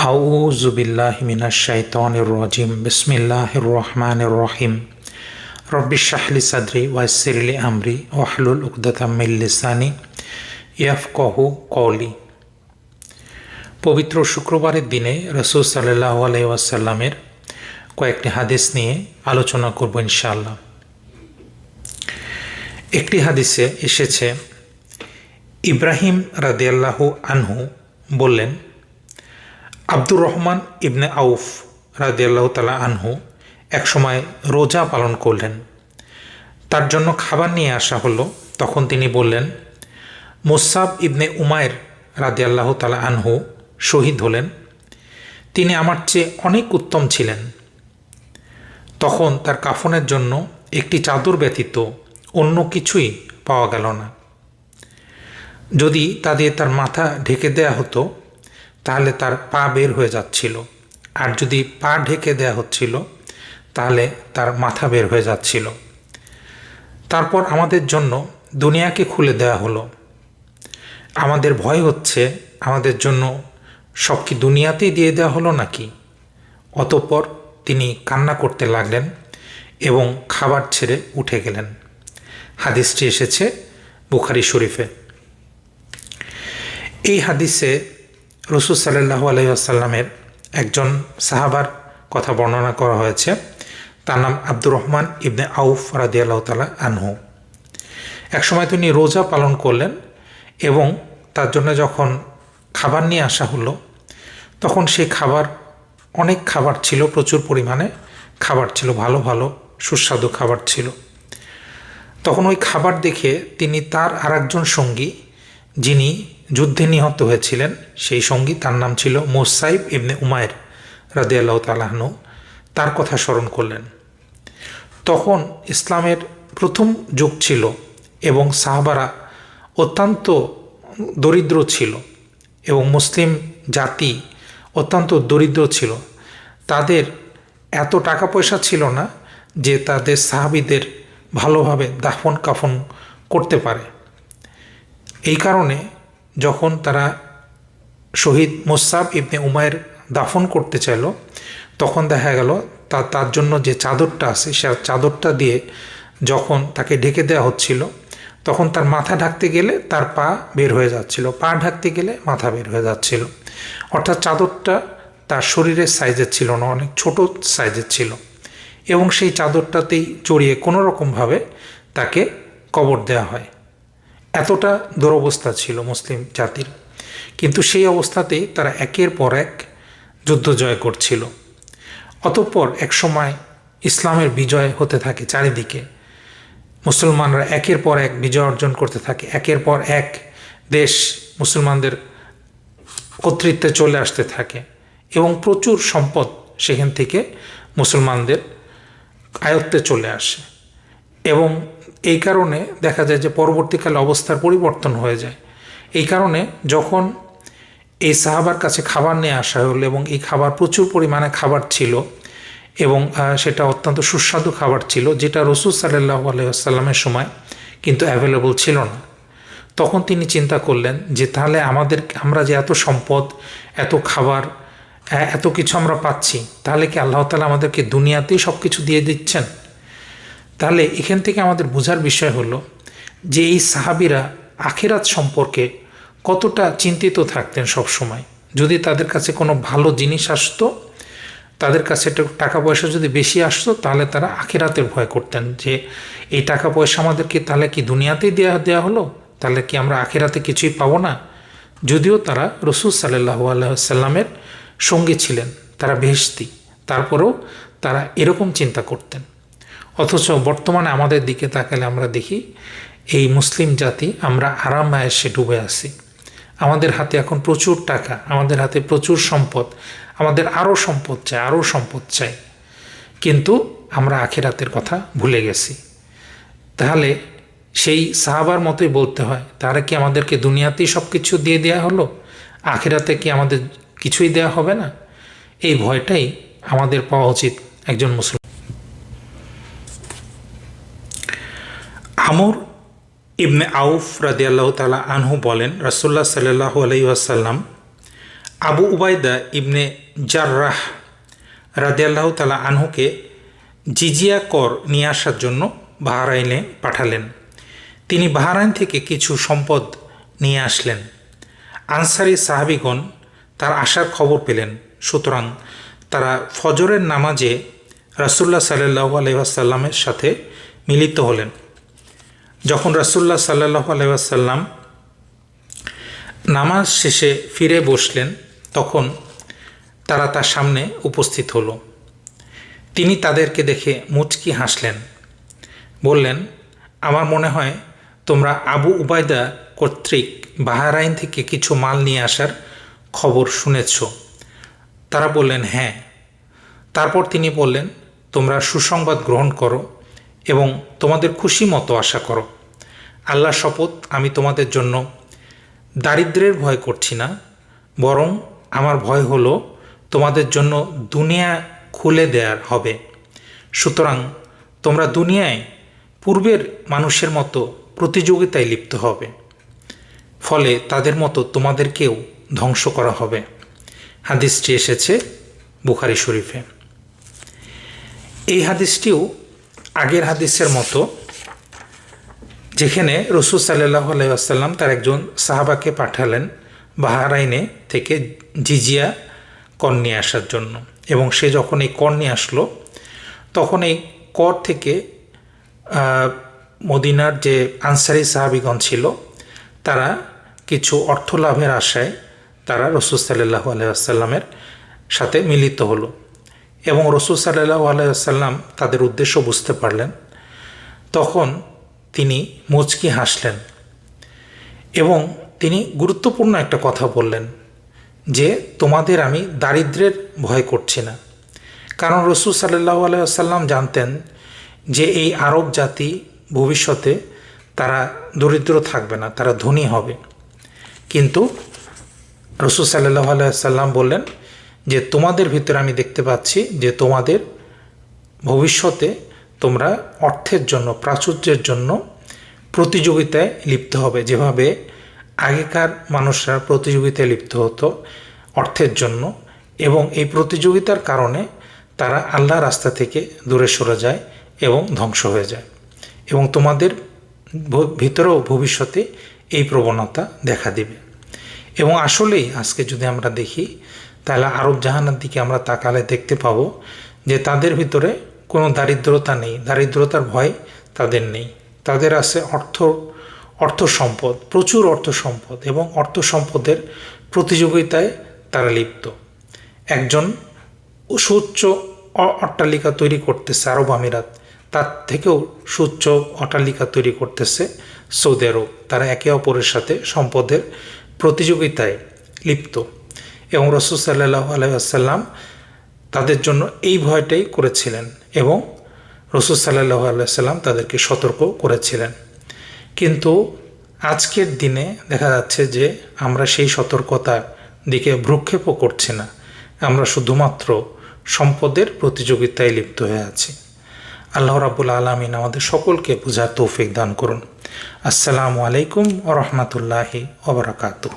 আউযু বিল্লাহি মিনাশ শাইতানির রাজিম বিসমিল্লাহির রহমানির রহিম রব্বিশরাহ লি সাদরি ওয়াইসির লি আমরি ওয়াহলুল উকদাতাম মিন লিসানি ইয়াফকাহু কওলি। পবিত্র শুক্রবারের দিনে রাসূল সাল্লাল্লাহু আলাইহি ওয়াসাল্লামের কয়েকটি হাদিস নিয়ে আলোচনা করব ইনশাআল্লাহ। একটি হাদিসে এসেছে, ইব্রাহিম রাদিয়াল্লাহু আনহু বললেন, আব্দুর রহমান ইবনে আউফ রাদিয়াল্লাহু তাআলা আনহু একসময় রোজা পালন করলেন। তার জন্য খাবার নিয়ে আসা হলো। তখন তিনি বললেন, মুসাব ইবনে উমাইর রাদিয়াল্লাহু তাআলা আনহু শহীদ হলেন, তিনি আমার চেয়ে অনেক উত্তম ছিলেন। তখন তার কাফনের জন্য একটি চাদর ব্যতীত অন্য কিছুই পাওয়া গেল না। যদি তা দিয়ে তার মাথা ঢেকে দেয়া হতো তাহলে তার পা বের হয়ে যাচ্ছিল, আর যদি পা ঢেকে দেয়া হচ্ছিল তাহলে তার মাথা বের হয়ে যাচ্ছিল। তারপর আমাদের জন্য দুনিয়াকে খুলে দেয়া হলো। আমাদের ভয় হচ্ছে আমাদের জন্য সব কি দুনিয়াতেই দিয়ে দেওয়া হলো নাকি। অতঃপর তিনি কান্না করতে লাগলেন এবং খাবার ছেড়ে উঠে গেলেন। হাদিসটি এসেছে বুখারী শরীফে। এই হাদিসে রাসূল সাল্লাল্লাহু আলাইহি ওয়াসাল্লামের একজন সাহাবার কথা বর্ণনা করা হয়েছে। তার নাম আব্দুর রহমান ইবনে আউফ রাদিয়াল্লাহু তাআলা আনহু। একসময় তিনি রোজা পালন করলেন এবং তার জন্য যখন খাবার নিয়ে আসা হলো তখন সেই খাবার, অনেক খাবার ছিল, প্রচুর পরিমাণে খাবার ছিল, ভালো ভালো সুস্বাদু খাবার ছিল। তখন ওই খাবার দেখে তিনি তার আরেকজন সঙ্গী, যিনি যুদ্ধে নিহত হয়েছিলেন, সেই সঙ্গী, তার নাম ছিল মুসাইব ইবনে উমাইর রাদিয়াল্লাহু তাআলা আনহু, তার কথা স্মরণ করলেন। তখন ইসলামের প্রথম যুগ ছিল এবং সাহাবারা অত্যন্ত দরিদ্র ছিল এবং মুসলিম জাতি অত্যন্ত দরিদ্র ছিল। তাদের এত টাকা পয়সা ছিল না যে তাদের সাহাবীদের ভালোভাবে দাফন কাফন করতে পারে। এই কারণে যখন তারা শহীদ মুসাব ইবনে উমাইর দাফন করতে চাইল তখন দেখা গেল তার জন্য যে চাদরটা আছে সে চাদরটা দিয়ে যখন তাকে ঢেকে দেওয়া হচ্ছিল তখন তার মাথা ঢাকতে গেলে তার পা বের হয়ে যাচ্ছিল, পা ঢাকতে গেলে মাথা বের হয়ে যাচ্ছিল। অর্থাৎ চাদরটা তার শরীরের সাইজের ছিল না, অনেক ছোট সাইজের ছিল এবং সেই চাদরটাতেই জড়িয়ে কোনো রকমভাবে তাকে কবর দেওয়া হয়। এতটা দুরবস্থা ছিল মুসলিম জাতির, কিন্তু সেই অবস্থাতেই তারা একের পর এক যুদ্ধ জয় করছিল। অতঃপর এক সময় ইসলামের বিজয় হতে থাকে চারিদিকে, মুসলমানরা একের পর এক বিজয় অর্জন করতে থাকে, একের পর এক দেশ মুসলমানদের কর্তৃত্বে চলে আসতে থাকে এবং প্রচুর সম্পদ সেখান থেকে মুসলমানদের আয়ত্তে চলে আসে। এবং এই কারণে দেখা যায় যে পরবর্তীকালে অবস্থার পরিবর্তন হয়ে যায়। এই কারণে যখন এই সাহাবার কাছে খাবার নিয়ে আসা হলো এবং এই খাবার প্রচুর পরিমাণে খাবার ছিল এবং সেটা অত্যন্ত সুস্বাদু খাবার ছিল, যেটা রাসূল সাল্লাল্লাহু আলাইহি ওয়াসাল্লামের সময় কিন্তু অ্যাভেলেবল ছিল না। তখন তিনি চিন্তা করলেন যে তাহলে আমরা যে এত সম্পদ, এত খাবার, এত কিছু আমরা পাচ্ছি, তাহলে কি আল্লাহ তাআলা আমাদেরকে দুনিয়াতেই সব কিছু দিয়ে দিচ্ছেন? তাহলে এখান থেকে আমাদের বোঝার বিষয় হলো যে এই সাহাবীরা আখিরাত সম্পর্কে কতটা চিন্তিত থাকতেন সব সময়। যদি তাদের কাছে কোনো ভালো জিনিস আসতো, তাদের কাছে টাকা পয়সা যদি বেশি আসতো, তাহলে তারা আখিরাতের ভয় করতেন যে এই টাকা পয়সা আমাদেরকে তাহলে কি দুনিয়াতেই দেওয়া হলো, তাহলে কি আমরা আখিরাতে কিছুই পাবো না। যদিও তারা রাসূল সাল্লাল্লাহু আলাইহি ওয়াসাল্লামের সঙ্গী ছিলেন, তারা বেহেশতি, তারপরেও তারা এরকম চিন্তা করতেন। অথচ বর্তমানে আমাদের দিকে তাকালে আমরা দেখি এই মুসলিম জাতি আমরা আরাম আয়েশে ডুবে আছি। আমাদের হাতে এখন প্রচুর টাকা, আমাদের হাতে প্রচুর সম্পদ, আমাদের আরও সম্পদ চাই, কিন্তু আমরা আখিরাতের কথা ভুলে গেছি। তাহলে সেই সাহাবার মতোই বলতে হয়, তারা কি আমাদেরকে দুনিয়াতেই সব কিছু দিয়ে দেওয়া হলো, আখিরাতে কি আমাদের কিছুই দেওয়া হবে না? এই ভয়টাই আমাদের পাওয়া উচিত একজন মুসলিম। আমর ইবনে আউফ রাদিয়াল্লাহু তাআলা আনহু বলেন, রাসূলুল্লাহ সাল্লাল্লাহু আলাইহি ওয়াসাল্লাম আবু উবাইদা ইবনে জাররাহ রাদিয়াল্লাহু তাআলা আনহুকে জিজিয়া কর নিয়ে আসার জন্য বাহরাইনে পাঠালেন। তিনি বাহরাইন থেকে কিছু সম্পদ নিয়ে আসলেন। আনসারি সাহাবিগণ তার আসার খবর পেলেন, সুতরাং তারা ফজরের নামাজে রাসূলুল্লাহ সাল্লাল্লাহু আলাইহি ওয়াসাল্লামের সাথে মিলিত হলেন। যখন রাসূলুল্লাহ সাল্লাল্লাহু আলাইহি ওয়াসাল্লাম নামাজ শেষে ফিরে বসলেন, তখন তারা তার সামনে উপস্থিত হলো। তিনি তাদেরকে দেখে মুচকি হাসলেন, বললেন, আমার মনে হয় তোমরা আবু উবাইদা কর্তৃক বাহরাইন থেকে কিছু মাল নিয়ে আসার খবর শুনেছ। তারা বললেন, হ্যাঁ। তারপর তিনি বললেন, তোমরা সুসংবাদ গ্রহণ করো এবং তোমাদের খুশি মতো আশা করো। আল্লাহর শপথ, আমি তোমাদের জন্য দারিদ্র্যের ভয় করছি না, বরং আমার ভয় হলো তোমাদের জন্য দুনিয়া খুলে দেওয়ার হবে। সুতরাং তোমরা দুনিয়ায় পূর্বের মানুষের মতো প্রতিযোগিতায় লিপ্ত হবে, ফলে তাদের মতো তোমাদেরকেও ধ্বংস করা হবে। হাদিসটি এসেছে বুখারী শরীফে। এই হাদিসটিও আগের হাদিসের মতো, যেখানে রাসূল সাল্লাল্লাহু আলাইহি ওয়াসাল্লাম তার একজন সাহাবাকে পাঠালেন বাহরাইনে থেকে জিজিয়া কর নিয়ে আসার জন্য, এবং সে যখন এই কর নিয়ে আসলো, তখন এই কর থেকে মদিনার যে আনসারি সাহাবিগণ ছিল তারা কিছু অর্থ লাভের আশায় তারা রাসূল সাল্লাল্লাহু আলাইহি ওয়াসাল্লামের সাথে মিলিত হলো, এবং রাসূল সাল্লাল্লাহু আলাইহি ওয়াসাল্লাম তাদের উদ্দেশ্য বুঝতে পারলেন। তখন তিনি মুচকি হাসলেন এবং তিনি গুরুত্বপূর্ণ একটা কথা বললেন যে, তোমাদের আমি দারিদ্র্যের ভয় করছি না। কারণ রাসূল সাল্লাল্লাহু আলাইহি ওয়াসাল্লাম জানতেন যে এই আরব জাতি ভবিষ্যতে তারা দরিদ্র থাকবে না, তারা ধনী হবে। কিন্তু রাসূল সাল্লাল্লাহু আলাইহি ওয়াসাল্লাম বললেন যে, তোমাদের ভিতরে আমি দেখতে পাচ্ছি যে তোমাদের ভবিষ্যতে তোমরা অর্থের জন্য, প্রাচুর্যের জন্য প্রতিযোগিতায় লিপ্ত হবে। যেভাবে আগেকার মানুষরা প্রতিযোগিতায় লিপ্ত হতো অর্থের জন্য, এবং এই প্রতিযোগিতার কারণে তারা আল্লাহর রাস্তা থেকে দূরে সরে যায় এবং ধ্বংস হয়ে যায়। এবং তোমাদের ভিতরেও ভবিষ্যতে এই প্রবণতা দেখা দিবে। এবং আসলেই আজকে যদি আমরা দেখি, তাহলে আরব জাহানের দিকে আমরা তাকালে দেখতে পাবো যে তাদের ভিতরে কোনো দারিদ্রতা নেই, দারিদ্রতার ভয় তাদের নেই। তাদের আছে অর্থ সম্পদ, প্রচুর অর্থ সম্পদ, এবং অর্থ সম্পদের প্রতিযোগিতায় তারা লিপ্ত। একজন সুউচ্চ অট্টালিকা তৈরি করতেছে আরব আমিরাত, তার থেকেও সুউচ্চ অট্টালিকা তৈরি করতেছে সৌদি আরব। তারা একে অপরের সাথে সম্পদের প্রতিযোগিতায় লিপ্ত, এবং রাসূল সাল্লাল্লাহু আলাইহি ওয়াসাল্লাম তাদের জন্য এই ভয়টাই করেছিলেন, এবং রাসূল সাল্লাল্লাহু আলাইহি ওয়াসাল্লাম তাদেরকে সতর্ক করেছিলেন। কিন্তু আজকের দিনে দেখা যাচ্ছে যে আমরা সেই সতর্কতার দিকে ভ্রুক্ষেপও করছি না, আমরা শুধুমাত্র সম্পদের প্রতিযোগিতায় লিপ্ত হয়ে আছি। আল্লাহ রাব্বুল আলামিন আমাদের সকলকে বুঝার তৌফিক দান করুন। আসসালামু আলাইকুম ওয়া রাহমাতুল্লাহি ওয়া বারাকাতুহু।